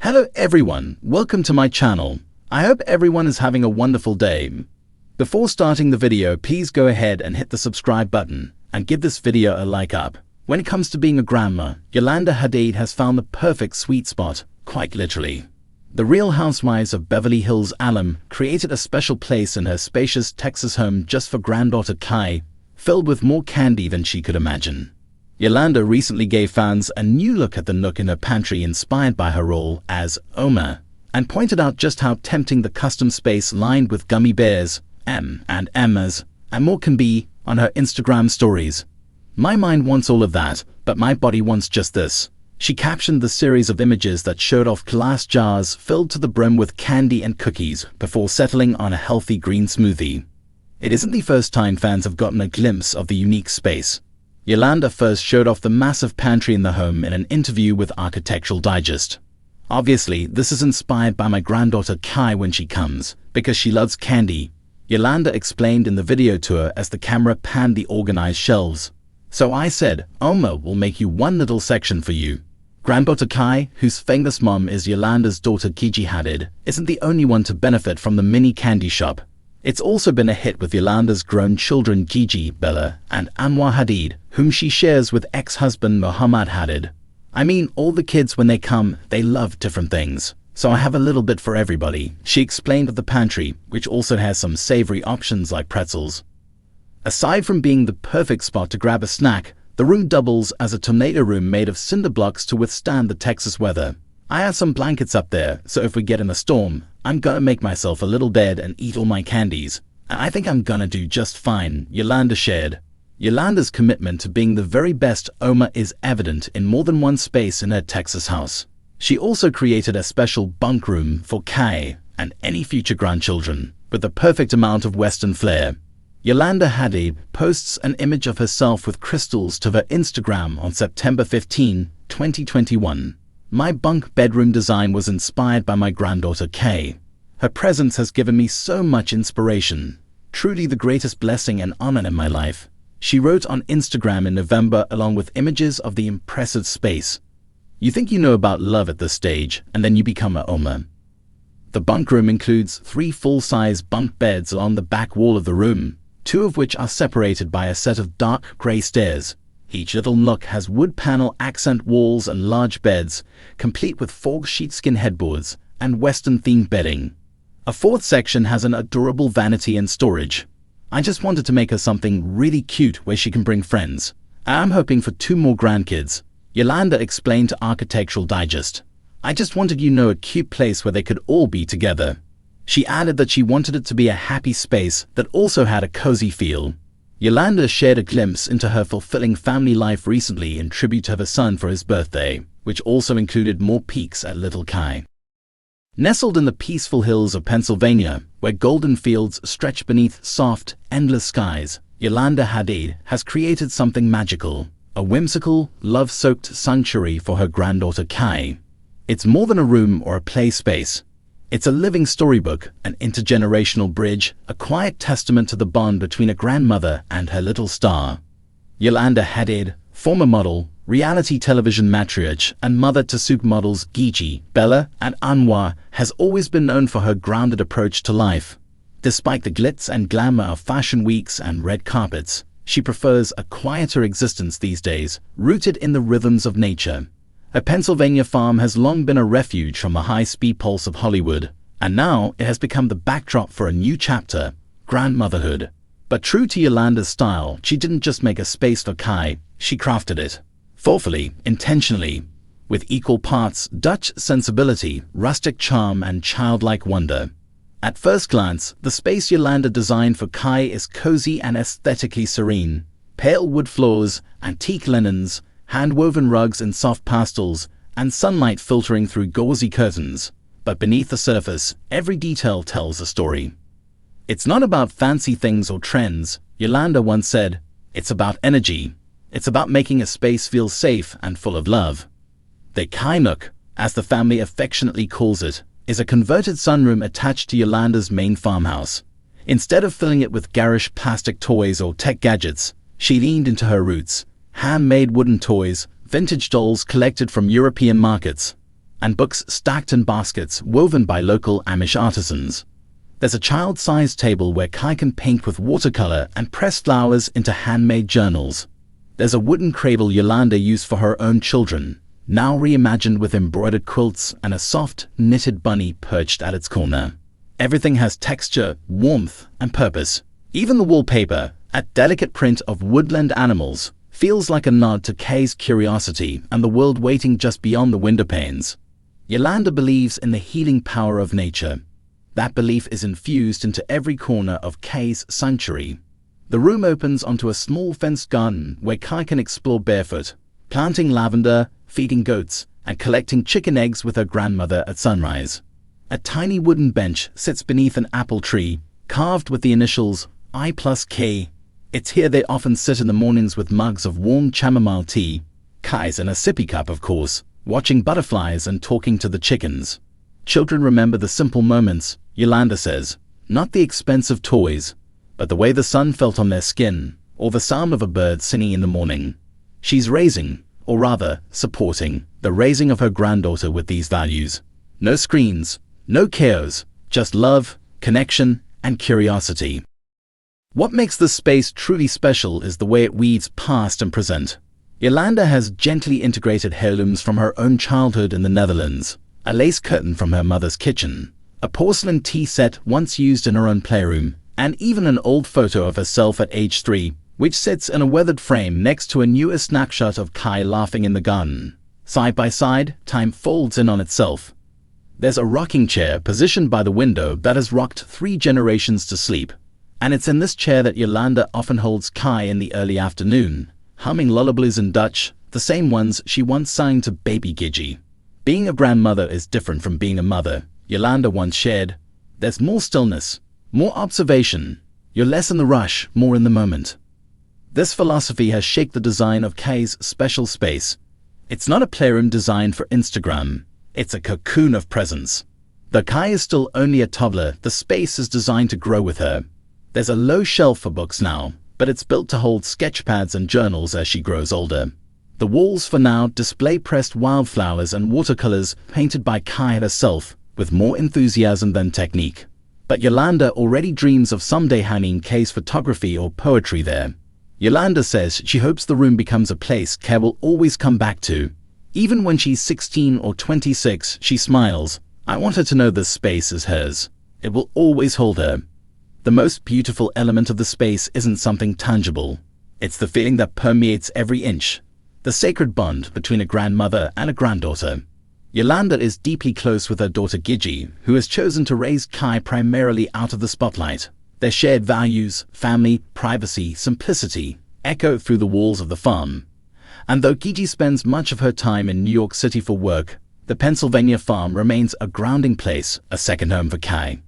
Hello everyone, welcome to my channel. I hope everyone is having a wonderful day. Before starting the video, please go ahead and hit the subscribe button and give this video a like up. When it comes to being a grandma, Yolanda Hadid has found the perfect sweet spot, quite literally. The Real Housewives of Beverly Hills alum created a special place in her spacious Texas home just for granddaughter Khai, filled with more candy than she could imagine. Yolanda recently gave fans a new look at the nook in her pantry inspired by her role as Oma, and pointed out just how tempting the custom space lined with gummy bears, and Emmas, and more can be on her Instagram stories. My mind wants all of that, but my body wants just this. She captioned the series of images that showed off glass jars filled to the brim with candy and cookies before settling on a healthy green smoothie. It isn't the first time fans have gotten a glimpse of the unique space. Yolanda first showed off the massive pantry in the home in an interview with Architectural Digest. Obviously, this is inspired by my granddaughter Khai when she comes, because she loves candy, Yolanda explained in the video to her as the camera panned the organized shelves. So I said, Oma will make you one little section for you. Granddaughter Khai, whose famous mom is Yolanda's daughter Gigi Hadid, isn't the only one to benefit from the mini candy shop. It's also been a hit with Yolanda's grown children Gigi, Bella, and Anwar Hadid, whom she shares with ex-husband Muhammad Hadid. I mean, all the kids when they come, they love different things. So I have a little bit for everybody, she explained of the pantry, which also has some savory options like pretzels. Aside from being the perfect spot to grab a snack, the room doubles as a tornado room made of cinder blocks to withstand the Texas weather. I have some blankets up there, so if we get in a storm, I'm gonna make myself a little bed and eat all my candies. I think I'm gonna do just fine, Yolanda shared. Yolanda's commitment to being the very best Oma is evident in more than one space in her Texas house. She also created a special bunk room for Khai and any future grandchildren, with the perfect amount of Western flair. Yolanda Hadid posts an image of herself with crystals to her Instagram on September 15, 2021. My bunk bedroom design was inspired by my granddaughter Khai. Her presence has given me so much inspiration. Truly the greatest blessing and honor in my life. She wrote on Instagram in November along with images of the impressive space. You think you know about love at this stage, and then you become a Oma. The bunk room includes 3 full-size bunk beds along the back wall of the room, 2 of which are separated by a set of dark gray stairs. Each little nook has wood panel accent walls and large beds, complete with 4 sheepskin headboards and Western-themed bedding. A 4th section has an adorable vanity and storage. I just wanted to make her something really cute where she can bring friends. I'm hoping for 2 more grandkids. Yolanda explained to Architectural Digest. I just wanted a cute place where they could all be together. She added that she wanted it to be a happy space that also had a cozy feel. Yolanda shared a glimpse into her fulfilling family life recently in tribute to her son for his birthday, which also included more peaks at Little Khai. Nestled in the peaceful hills of Pennsylvania, where golden fields stretch beneath soft, endless skies, Yolanda Hadid has created something magical. A whimsical, love-soaked sanctuary for her granddaughter Khai. It's more than a room or a play space. It's a living storybook, an intergenerational bridge, a quiet testament to the bond between a grandmother and her little star. Yolanda Hadid, former model, reality television matriarch, and mother to supermodels Gigi, Bella, and Anwar, has always been known for her grounded approach to life. Despite the glitz and glamour of fashion weeks and red carpets, she prefers a quieter existence these days, rooted in the rhythms of nature. Her Pennsylvania farm has long been a refuge from the high-speed pulse of Hollywood, and now it has become the backdrop for a new chapter, grandmotherhood. But true to Yolanda's style, she didn't just make a space for Khai, she crafted it. Thoughtfully, intentionally, with equal parts Dutch sensibility, rustic charm, and childlike wonder. At first glance, the space Yolanda designed for Khai is cozy and aesthetically serene. Pale wood floors, antique linens, hand-woven rugs in soft pastels, and sunlight filtering through gauzy curtains. But beneath the surface, every detail tells a story. It's not about fancy things or trends, Yolanda once said. It's about energy. It's about making a space feel safe and full of love. The Khai Nook, as the family affectionately calls it, is a converted sunroom attached to Yolanda's main farmhouse. Instead of filling it with garish plastic toys or tech gadgets, she leaned into her roots. Handmade wooden toys, vintage dolls collected from European markets. and books stacked in baskets woven by local Amish artisans. There's a child-sized table where Khai can paint with watercolor and press flowers into handmade journals. There's a wooden cradle Yolanda used for her own children, now reimagined with embroidered quilts and a soft, knitted bunny perched at its corner. Everything has texture, warmth, and purpose. Even the wallpaper, a delicate print of woodland animals, feels like a nod to Khai's curiosity and the world waiting just beyond the window panes. Yolanda believes in the healing power of nature. That belief is infused into every corner of Khai's sanctuary. The room opens onto a small fenced garden where Khai can explore barefoot, planting lavender, feeding goats, and collecting chicken eggs with her grandmother at sunrise. A tiny wooden bench sits beneath an apple tree, carved with the initials I+K. It's here they often sit in the mornings with mugs of warm chamomile tea, Khai's in a sippy cup of course, watching butterflies and talking to the chickens. Children remember the simple moments, Yolanda says, not the expensive toys, but the way the sun felt on their skin, or the sound of a bird singing in the morning. She's raising, or rather, supporting, the raising of her granddaughter with these values. No screens, no chaos, just love, connection, and curiosity. What makes this space truly special is the way it weaves past and present. Yolanda has gently integrated heirlooms from her own childhood in the Netherlands, a lace curtain from her mother's kitchen, a porcelain tea set once used in her own playroom, and even an old photo of herself at age 3, which sits in a weathered frame next to a newer snapshot of Khai laughing in the garden. Side by side, time folds in on itself. There's a rocking chair positioned by the window that has rocked 3 generations to sleep, and it's in this chair that Yolanda often holds Khai in the early afternoon, humming lullabies in Dutch, the same ones she once sang to baby Gigi. Being a grandmother is different from being a mother, Yolanda once shared. There's more stillness, more observation. You're less in the rush, more in the moment. This philosophy has shaped the design of Khai's special space. It's not a playroom designed for Instagram. It's a cocoon of presence. Though Khai is still only a toddler, the space is designed to grow with her. There's a low shelf for books now, but it's built to hold sketchpads and journals as she grows older. The walls for now display pressed wildflowers and watercolors painted by Khai herself, with more enthusiasm than technique. But Yolanda already dreams of someday hanging Khai's photography or poetry there. Yolanda says she hopes the room becomes a place Khai will always come back to. Even when she's 16 or 26, she smiles. I want her to know this space is hers. It will always hold her. The most beautiful element of the space isn't something tangible. It's the feeling that permeates every inch. The sacred bond between a grandmother and a granddaughter. Yolanda is deeply close with her daughter Gigi, who has chosen to raise Khai primarily out of the spotlight. Their shared values, family, privacy, simplicity, echo through the walls of the farm. And though Gigi spends much of her time in New York City for work, the Pennsylvania farm remains a grounding place, a second home for Khai.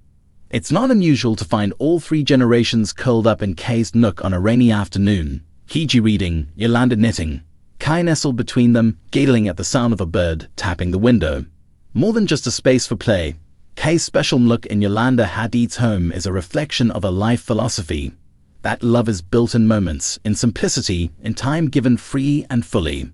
It's not unusual to find all 3 generations curled up in Khai's nook on a rainy afternoon, Gigi reading, Yolanda knitting, Khai nestled between them, giggling at the sound of a bird tapping the window. More than just a space for play, Khai's special nook in Yolanda Hadid's home is a reflection of a life philosophy. That love is built in moments, in simplicity, in time given free and fully.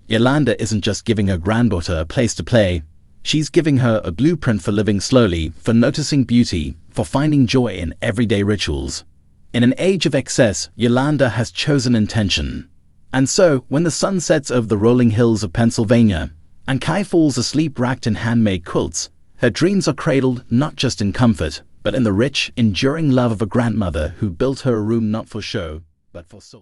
Yolanda isn't just giving her granddaughter a place to play. She's giving her a blueprint for living slowly, for noticing beauty, for finding joy in everyday rituals. In an age of excess, Yolanda has chosen intention. And so, when the sun sets over the rolling hills of Pennsylvania, and Khai falls asleep wrapped in handmade quilts, her dreams are cradled not just in comfort, but in the rich, enduring love of a grandmother who built her a room not for show, but for soul.